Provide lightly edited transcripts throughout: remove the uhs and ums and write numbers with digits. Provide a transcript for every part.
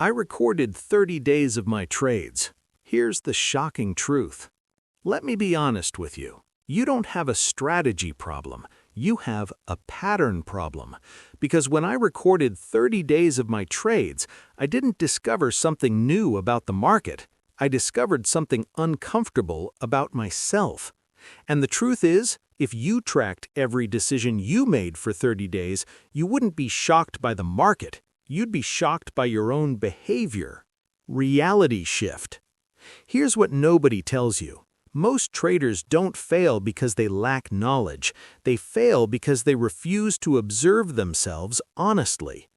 I recorded 30 days of my trades. Here's the shocking truth. Let me be honest with you. You don't have a strategy problem. You have a pattern problem. Because when I recorded 30 days of my trades, I didn't discover something new about the market. I discovered something uncomfortable about myself. And the truth is, if you tracked every decision you made for 30 days, you wouldn't be shocked by the market. You'd be shocked by your own behavior. Reality shift. Here's what nobody tells you. Most traders don't fail because they lack knowledge. They fail because they refuse to observe themselves honestly.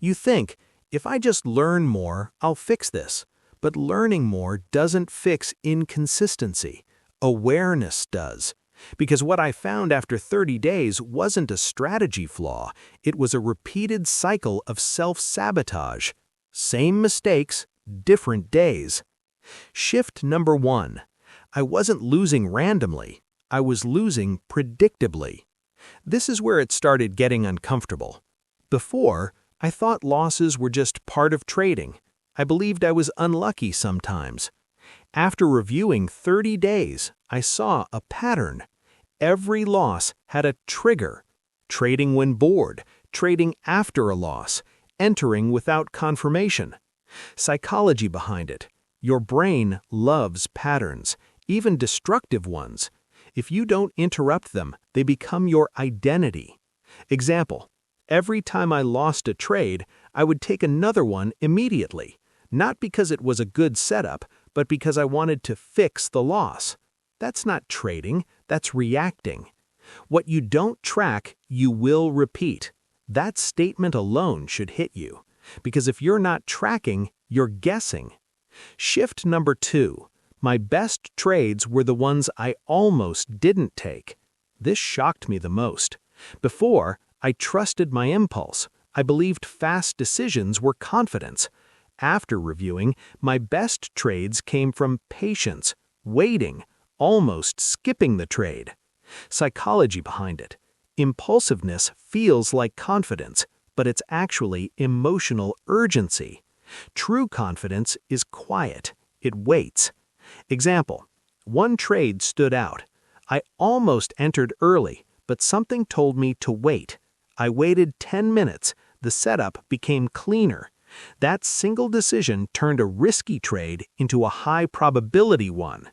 You think, if I just learn more, I'll fix this. But learning more doesn't fix inconsistency. Awareness does. Because what I found after 30 days wasn't a strategy flaw. It was a repeated cycle of self-sabotage. Same mistakes, different days. Shift number 1. I wasn't losing randomly. I was losing predictably. This is where it started getting uncomfortable. Before, I thought losses were just part of trading. I believed I was unlucky sometimes. After reviewing 30 days, I saw a pattern. Every loss had a trigger. Trading when bored, trading after a loss, entering without confirmation. Psychology behind it. Your brain loves patterns, even destructive ones. If you don't interrupt them, they become your identity. Example, every time I lost a trade, I would take another one immediately. Not because it was a good setup, but because I wanted to fix the loss. That's not trading, that's reacting. What you don't track, you will repeat. That statement alone should hit you. Because if you're not tracking, you're guessing. Shift number 2. My best trades were the ones I almost didn't take. This shocked me the most. Before, I trusted my impulse. I believed fast decisions were confidence. After reviewing, my best trades came from patience, waiting, almost skipping the trade. Psychology behind it. Impulsiveness feels like confidence, but it's actually emotional urgency. True confidence is quiet. It waits. Example, one trade stood out. I almost entered early, but something told me to wait. I waited 10 minutes. The setup became cleaner. That single decision turned a risky trade into a high-probability one.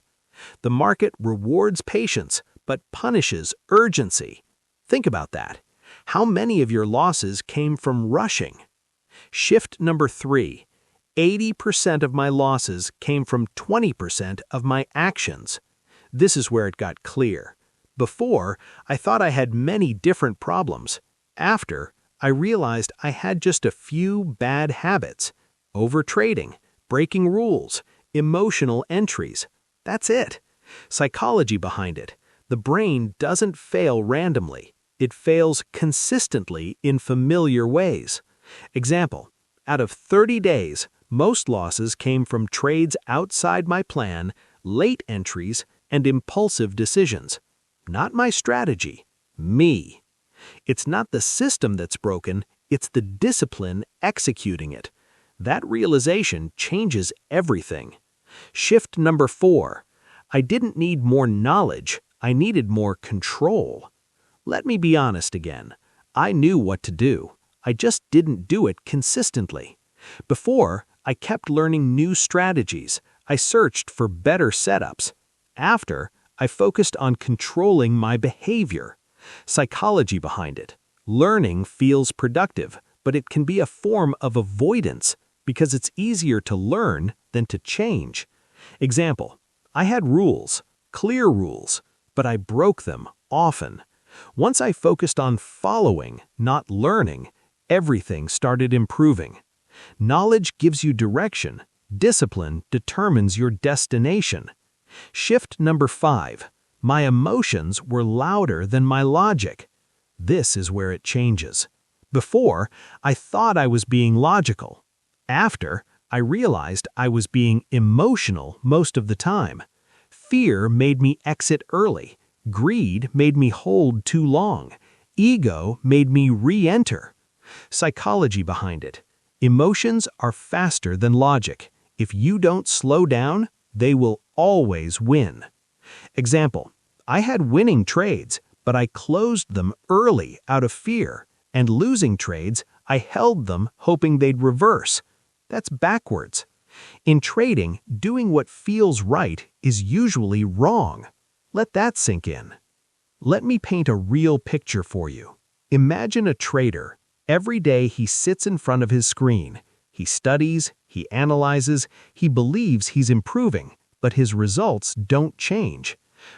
The market rewards patience, but punishes urgency. Think about that. How many of your losses came from rushing? Shift number 3. 80% of my losses came from 20% of my actions. This is where it got clear. Before, I thought I had many different problems. After, I realized I had just a few bad habits. Overtrading, breaking rules, emotional entries. That's it. Psychology behind it. The brain doesn't fail randomly. It fails consistently in familiar ways. Example, out of 30 days, most losses came from trades outside my plan, late entries, and impulsive decisions. Not my strategy, me. It's not the system that's broken, it's the discipline executing it. That realization changes everything. Shift number 4. I didn't need more knowledge, I needed more control. Let me be honest again. I knew what to do. I just didn't do it consistently. Before, I kept learning new strategies. I searched for better setups. After, I focused on controlling my behavior. Psychology behind it. Learning feels productive, but it can be a form of avoidance because it's easier to learn than to change. Example, I had rules, clear rules, but I broke them often. Once I focused on following, not learning, everything started improving. Knowledge gives you direction. Discipline determines your destination. Shift number 5. My emotions were louder than my logic. This is where it changes. Before, I thought I was being logical. After, I realized I was being emotional most of the time. Fear made me exit early. Greed made me hold too long. Ego made me re-enter. Psychology behind it. Emotions are faster than logic. If you don't slow down, they will always win. Example, I had winning trades, but I closed them early out of fear, and losing trades, I held them hoping they'd reverse. That's backwards. In trading, doing what feels right is usually wrong. Let that sink in. Let me paint a real picture for you. Imagine a trader. Every day he sits in front of his screen. He studies, he analyzes, he believes he's improving, but his results don't change.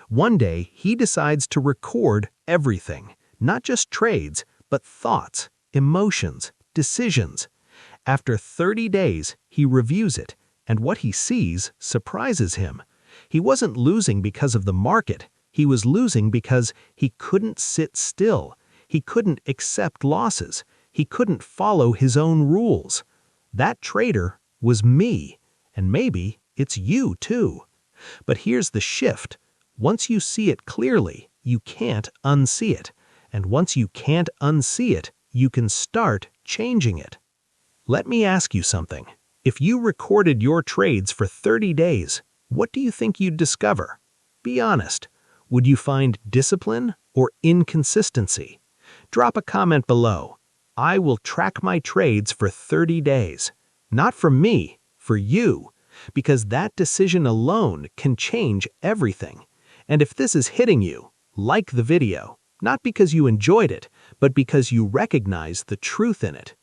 One day, he decides to record everything, not just trades, but thoughts, emotions, decisions. After 30 days, he reviews it, and what he sees surprises him. He wasn't losing because of the market. He was losing because he couldn't sit still. He couldn't accept losses. He couldn't follow his own rules. That trader was me, and maybe it's you too. But here's the shift. Once you see it clearly, you can't unsee it. And once you can't unsee it, you can start changing it. Let me ask you something. If you recorded your trades for 30 days, what do you think you'd discover? Be honest. Would you find discipline or inconsistency? Drop a comment below. I will track my trades for 30 days. Not for me, for you. Because that decision alone can change everything. And if this is hitting you, like the video. Not because you enjoyed it, but because you recognize the truth in it.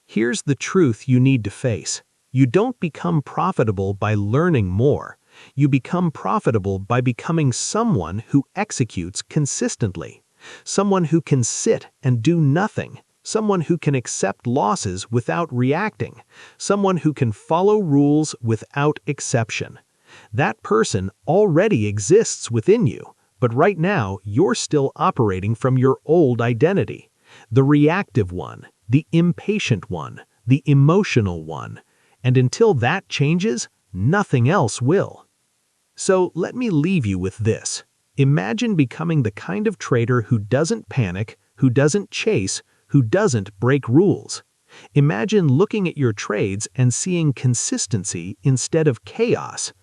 Here's the truth you need to face. You don't become profitable by learning more. You become profitable by becoming someone who executes consistently. Someone who can sit and do nothing. Someone who can accept losses without reacting. Someone who can follow rules without exception. That person already exists within you. But right now, you're still operating from your old identity. The reactive one, the impatient one, the emotional one. And until that changes, nothing else will. So let me leave you with this. Imagine becoming the kind of trader who doesn't panic, who doesn't chase, who doesn't break rules. Imagine looking at your trades and seeing consistency instead of chaos.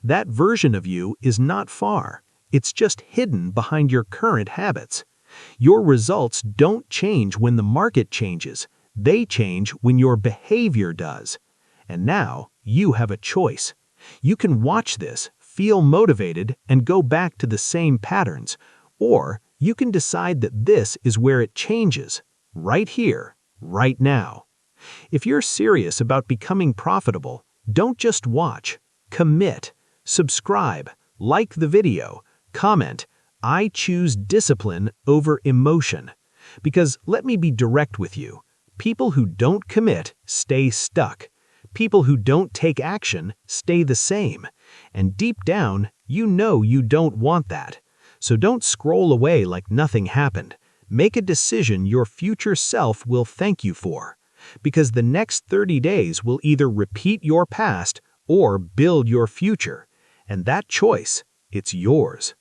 That version of you is not far. It's just hidden behind your current habits. Your results don't change when the market changes. They change when your behavior does. And now, you have a choice. You can watch this, feel motivated, and go back to the same patterns. Or you can decide that this is where it changes. Right here, right now. If you're serious about becoming profitable, don't just watch. Commit. Subscribe. Like the video. Comment, I choose discipline over emotion. Because let me be direct with you. People who don't commit stay stuck. People who don't take action stay the same. And deep down, you know you don't want that. So don't scroll away like nothing happened. Make a decision your future self will thank you for. Because the next 30 days will either repeat your past or build your future. And that choice, it's yours.